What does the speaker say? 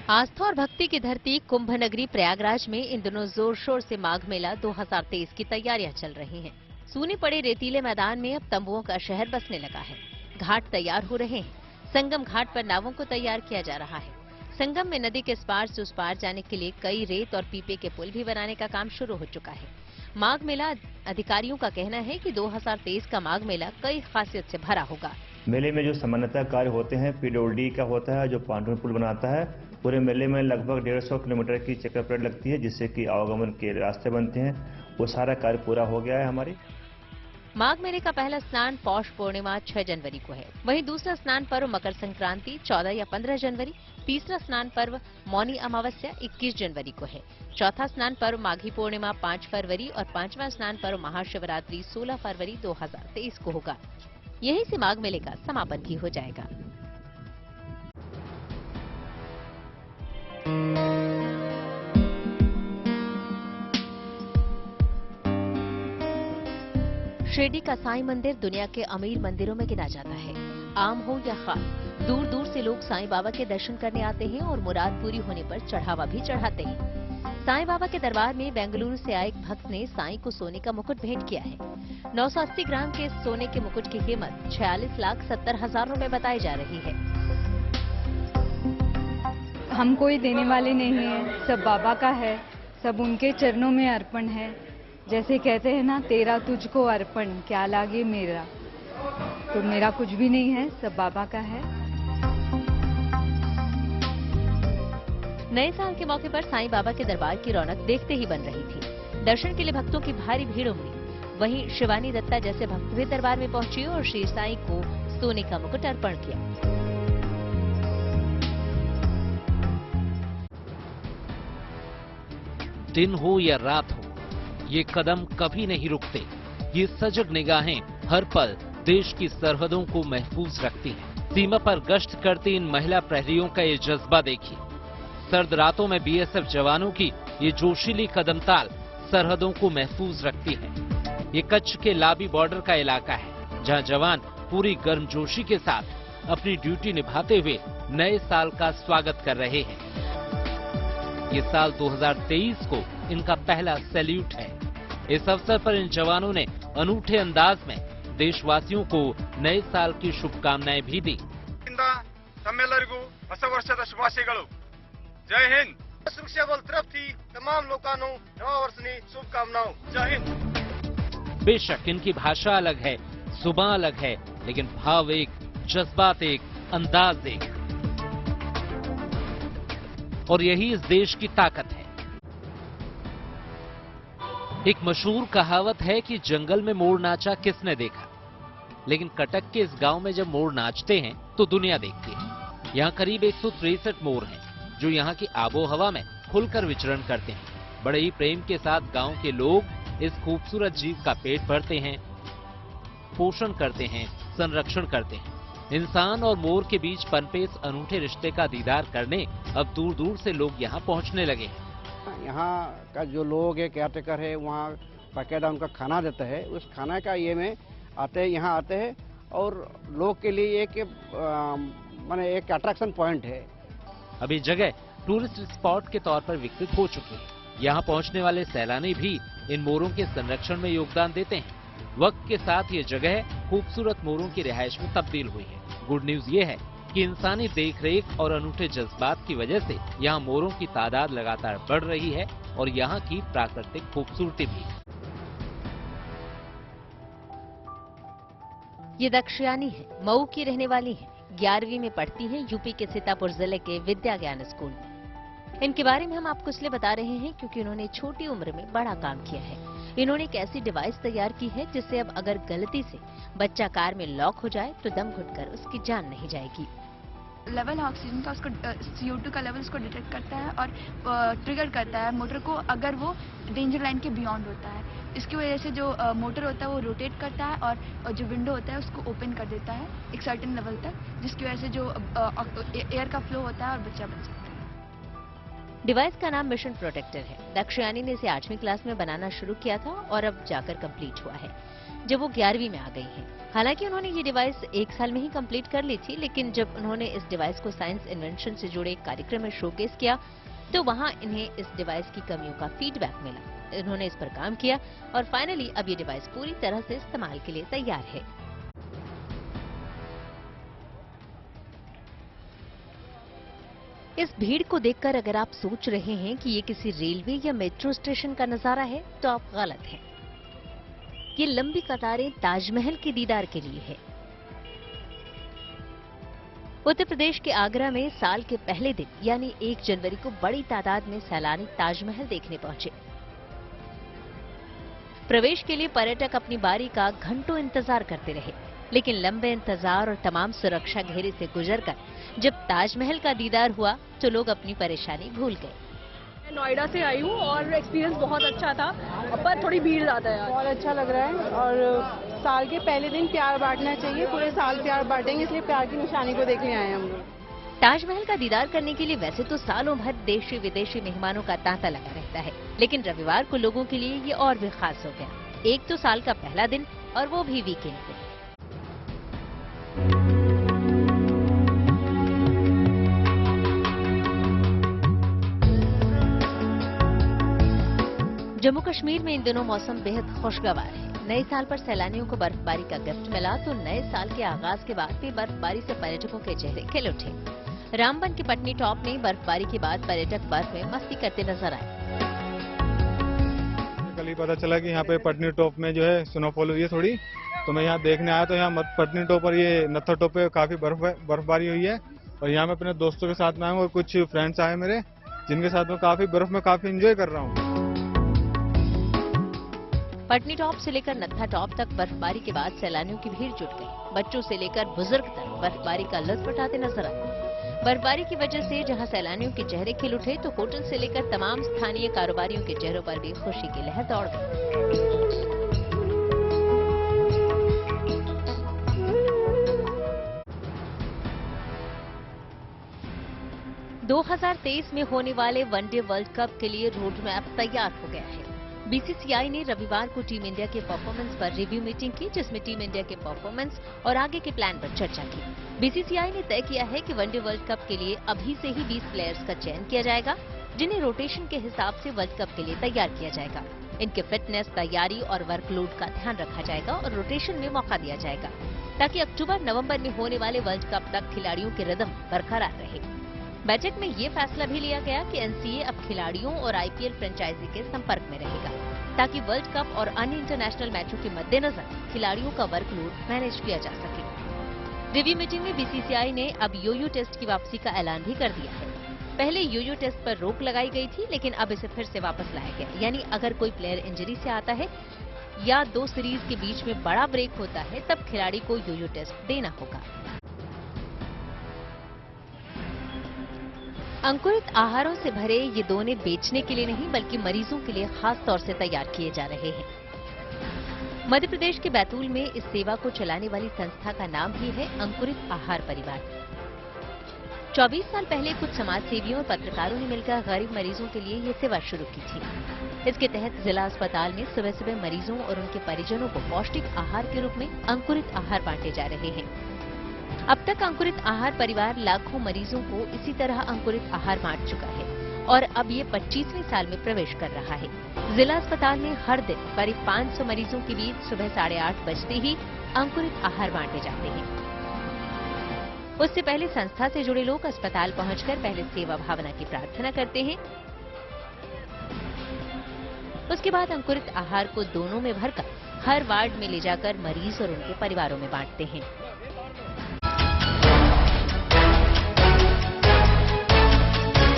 आस्था और भक्ति की धरती कुंभ नगरी प्रयागराज में इन दिनों जोर शोर से माघ मेला 2023 की तैयारियां चल रही हैं। सूने पड़े रेतीले मैदान में अब तंबुओं का शहर बसने लगा है। घाट तैयार हो रहे हैं। संगम घाट पर नावों को तैयार किया जा रहा है। संगम में नदी के इस पार से उस पार जाने के लिए कई रेत और पीपे के पुल भी बनाने का काम शुरू हो चुका है। माघ मेला अधिकारियों का कहना है कि 2023 का माघ मेला कई खासियत से भरा होगा। मेले में जो सामान्यतः कार्य होते हैं पीडब्ल्यूडी का होता है, जो पांडुन पुल बनाता है। पूरे मेले में लगभग 150 किलोमीटर की चक्कर परेड लगती है, जिससे कि आवागमन के रास्ते बनते हैं। वो सारा कार्य पूरा हो गया है हमारी। माघ मेले का पहला स्नान पौष पूर्णिमा 6 जनवरी को है। वहीं दूसरा स्नान पर्व मकर संक्रांति 14 या 15 जनवरी, तीसरा स्नान पर्व मौनी अमावस्या 21 जनवरी को है। चौथा स्नान पर्व माघी पूर्णिमा 5 फरवरी और पांचवा स्नान पर्व महाशिवरात्रि 16 फरवरी 2023 को होगा। यहीं से माघ मेले का समापन भी हो जाएगा। शिरडी का साईं मंदिर दुनिया के अमीर मंदिरों में गिना जाता है। आम हो या खास, दूर दूर से लोग साईं बाबा के दर्शन करने आते हैं और मुराद पूरी होने पर चढ़ावा भी चढ़ाते हैं। साईं बाबा के दरबार में बेंगलुरु से आए एक भक्त ने साईं को सोने का मुकुट भेंट किया है। 980 ग्राम के सोने के मुकुट की कीमत 46,70,000 रुपए बताई जा रही है। हम कोई देने वाले नहीं है, सब बाबा का है, सब उनके चरणों में अर्पण है। जैसे कहते हैं ना, तेरा तुझको अर्पण क्या लागे मेरा, तो मेरा कुछ भी नहीं है, सब बाबा का है। नए साल के मौके पर साईं बाबा के दरबार की रौनक देखते ही बन रही थी। दर्शन के लिए भक्तों की भारी भीड़ उमड़ी। वहीं शिवानी दत्ता जैसे भक्त भी दरबार में पहुंचे और श्री साईं को सोने का मुकुट अर्पण किया। दिन हो या रात हो, ये कदम कभी नहीं रुकते। ये सजग निगाहें हर पल देश की सरहदों को महफूज रखती हैं। सीमा पर गश्त करती इन महिला प्रहरियों का ये जज्बा देखिए। सर्द रातों में बीएसएफ जवानों की ये जोशीली कदमताल सरहदों को महफूज रखती है। ये कच्छ के लाबी बॉर्डर का इलाका है, जहां जवान पूरी गर्मजोशी के साथ अपनी ड्यूटी निभाते हुए नए साल का स्वागत कर रहे हैं। ये साल 2023 को इनका पहला सैल्यूट है। इस अवसर पर इन जवानों ने अनूठे अंदाज में देशवासियों को नए साल की शुभकामनाएं भी दी। जय हिंद। सुरक्षा बल तरफ थी तमाम लोगों को नवा वर्ष की शुभकामनाओं। जय हिंद। बेशक इनकी भाषा अलग है, जुबान अलग है, लेकिन भाव एक, जज्बात एक, अंदाज एक, और यही इस देश की ताकत है। एक मशहूर कहावत है कि जंगल में मोर नाचा किसने देखा, लेकिन कटक के इस गांव में जब मोर नाचते हैं तो दुनिया देखती है। यहाँ करीब 163 मोर हैं, जो यहाँ की आबोहवा में खुलकर विचरण करते हैं। बड़े ही प्रेम के साथ गांव के लोग इस खूबसूरत जीव का पेट भरते हैं, पोषण करते हैं, संरक्षण करते हैं। इंसान और मोर के बीच पनपे इस अनूठे रिश्ते का दीदार करने अब दूर दूर से लोग यहाँ पहुँचने लगे हैं। यहाँ का जो लोग है, केयरटेकर है, वहाँ बाकायदा उनका खाना देता है। उस खाना का ये में आते हैं, यहाँ आते हैं, और लोग के लिए एक माने एक अट्रैक्शन पॉइंट है। अभी जगह टूरिस्ट स्पॉट के तौर पर विकसित हो चुकी है। यहाँ पहुँचने वाले सैलानी भी इन मोरों के संरक्षण में योगदान देते हैं। वक्त के साथ ये जगह खूबसूरत मोरों की रिहाइश में तब्दील हुई है। गुड न्यूज ये है कि इंसानी देखरेख और अनूठे जज्बात की वजह से यहाँ मोरों की तादाद लगातार बढ़ रही है और यहाँ की प्राकृतिक खूबसूरती भी। ये दक्षयानी है, मऊ की रहने वाली है। 11वीं में पढ़ती हैं यूपी के सीतापुर जिले के विद्या ज्ञान स्कूल में। इनके बारे में हम आपको इसलिए बता रहे हैं क्योंकि इन्होंने छोटी उम्र में बड़ा काम किया है। इन्होंने एक ऐसी डिवाइस तैयार की है जिससे अब अगर गलती से बच्चा कार में लॉक हो जाए तो दम घुटकर उसकी जान नहीं जाएगी। लेवल ऑक्सीजन का उसको CO2 का लेवल उसको डिटेक्ट करता है और ट्रिगर करता है मोटर को अगर वो डेंजर लाइन के बियॉन्ड होता है। इसकी वजह से जो मोटर होता है वो रोटेट करता है और जो विंडो होता है उसको ओपन कर देता है एक सर्टेन लेवल तक, जिसकी वजह से जो एयर का फ्लो होता है और बच्चा बच सकता है। डिवाइस का नाम मिशन प्रोटेक्टर है। दक्षयानी ने इसे 8वीं क्लास में बनाना शुरू किया था और अब जाकर कंप्लीट हुआ है, जब वो 11वीं में आ गई हैं। हालांकि उन्होंने ये डिवाइस 1 साल में ही कंप्लीट कर ली थी, लेकिन जब उन्होंने इस डिवाइस को साइंस इन्वेंशन से जुड़े एक कार्यक्रम में शोकेस किया तो वहां इन्हें इस डिवाइस की कमियों का फीडबैक मिला। इन्होंने इस पर काम किया और फाइनली अब ये डिवाइस पूरी तरह से इस्तेमाल के लिए तैयार है। इस भीड़ को देखकर अगर आप सोच रहे हैं कि ये किसी रेलवे या मेट्रो स्टेशन का नजारा है तो आप गलत हैं। ये लंबी कतारें ताजमहल के दीदार के लिए है। उत्तर प्रदेश के आगरा में साल के पहले दिन यानी 1 जनवरी को बड़ी तादाद में सैलानी ताजमहल देखने पहुंचे। प्रवेश के लिए पर्यटक अपनी बारी का घंटों इंतजार करते रहे, लेकिन लंबे इंतजार और तमाम सुरक्षा घेरे से गुजरकर जब ताजमहल का दीदार हुआ तो लोग अपनी परेशानी भूल गए। मैं नोएडा से आई हूँ और एक्सपीरियंस बहुत अच्छा था, पर थोड़ी भीड़ ज्यादा है। बहुत अच्छा लग रहा है और साल के पहले दिन प्यार बांटना चाहिए, पूरे साल प्यार बांटेंगे, इसलिए प्यार की निशानी को देखने आए हैं हम लोग। ताजमहल का दीदार करने के लिए वैसे तो सालों भर देशी विदेशी मेहमानों का तांता लगा रहता है, लेकिन रविवार को लोगों के लिए ये और भी खास हो गया। एक तो साल का पहला दिन और वो भी वीकेंड पे। जम्मू कश्मीर में इन दिनों मौसम बेहद खुशगवार है। नए साल पर सैलानियों को बर्फबारी का गिफ्ट मिला तो नए साल के आगाज के बाद भी बर्फबारी से पर्यटकों के चेहरे खिल उठे। रामबन के पटनी टॉप में बर्फबारी के बाद पर्यटक बर्फ में मस्ती करते नजर आए। कल ही पता चला कि यहाँ पे पटनी टॉप में जो है स्नोफॉल हुई है थोड़ी, तो मैं यहाँ देखने आया तो यहाँ पटनी टॉप पर ये नत्था टॉप पे काफी बर्फबारी हुई है और यहाँ मैं अपने दोस्तों के साथ में आया हूँ और कुछ फ्रेंड्स आए मेरे, जिनके साथ में काफी बर्फ में काफी एंजॉय कर रहा हूँ। पटनी टॉप से लेकर नत्था टॉप तक बर्फबारी के बाद सैलानियों की भीड़ जुट गई। बच्चों से लेकर बुजुर्ग तक बर्फबारी का लुत्फ उठाते नजर आए। बर्फबारी की वजह से जहां सैलानियों के चेहरे खिल उठे तो होटल से लेकर तमाम स्थानीय कारोबारियों के चेहरों पर भी खुशी की लहर दौड़ गई। 2023 में होने वाले वनडे वर्ल्ड कप के लिए रोड मैप तैयार हो गया है। बीसीसीआई ने रविवार को टीम इंडिया के परफॉर्मेंस पर रिव्यू मीटिंग की, जिसमें टीम इंडिया के परफॉर्मेंस और आगे के प्लान पर चर्चा की। बीसीसीआई ने तय किया है कि वनडे वर्ल्ड कप के लिए अभी से ही 20 प्लेयर्स का चयन किया जाएगा, जिन्हें रोटेशन के हिसाब से वर्ल्ड कप के लिए तैयार किया जाएगा। इनके फिटनेस, तैयारी और वर्कलोड का ध्यान रखा जाएगा और रोटेशन में मौका दिया जाएगा, ताकि अक्टूबर-नवंबर में होने वाले वर्ल्ड कप तक खिलाड़ियों की रिदम बरकरार रहे। बैठक में ये फैसला भी लिया गया कि एनसीए अब खिलाड़ियों और आईपीएल फ्रेंचाइजी के संपर्क में रहेगा, ताकि वर्ल्ड कप और अन्य इंटरनेशनल मैचों के मद्देनजर खिलाड़ियों का वर्कलोड मैनेज किया जा सके। रिव्यू मीटिंग में बीसीसीआई ने अब यो-यो टेस्ट की वापसी का ऐलान भी कर दिया है। पहले यो-यो टेस्ट पर रोक लगाई गई थी, लेकिन अब इसे फिर से वापस लाया गया। यानी अगर कोई प्लेयर इंजरी से आता है या 2 सीरीज के बीच में बड़ा ब्रेक होता है, तब खिलाड़ी को यो-यो टेस्ट देना होगा। अंकुरित आहारों से भरे ये दोने बेचने के लिए नहीं, बल्कि मरीजों के लिए खास तौर से तैयार किए जा रहे हैं। मध्य प्रदेश के बैतूल में इस सेवा को चलाने वाली संस्था का नाम ही है अंकुरित आहार परिवार। 24 साल पहले कुछ समाजसेवियों और पत्रकारों ने मिलकर गरीब मरीजों के लिए ये सेवा शुरू की थी। इसके तहत जिला अस्पताल में सुबह सुबह मरीजों और उनके परिजनों को पौष्टिक आहार के रूप में अंकुरित आहार बांटे जा रहे हैं। अब तक अंकुरित आहार परिवार लाखों मरीजों को इसी तरह अंकुरित आहार बांट चुका है और अब ये 25वें साल में प्रवेश कर रहा है। जिला अस्पताल में हर दिन करीब 500 मरीजों के बीच सुबह 8:30 बजते ही अंकुरित आहार बांटे जाते हैं। उससे पहले संस्था से जुड़े लोग अस्पताल पहुंचकर पहले सेवा भावना की प्रार्थना करते हैं। उसके बाद अंकुरित आहार को दोनों में भरकर हर वार्ड में ले जाकर मरीज और उनके परिवारों में बांटते हैं।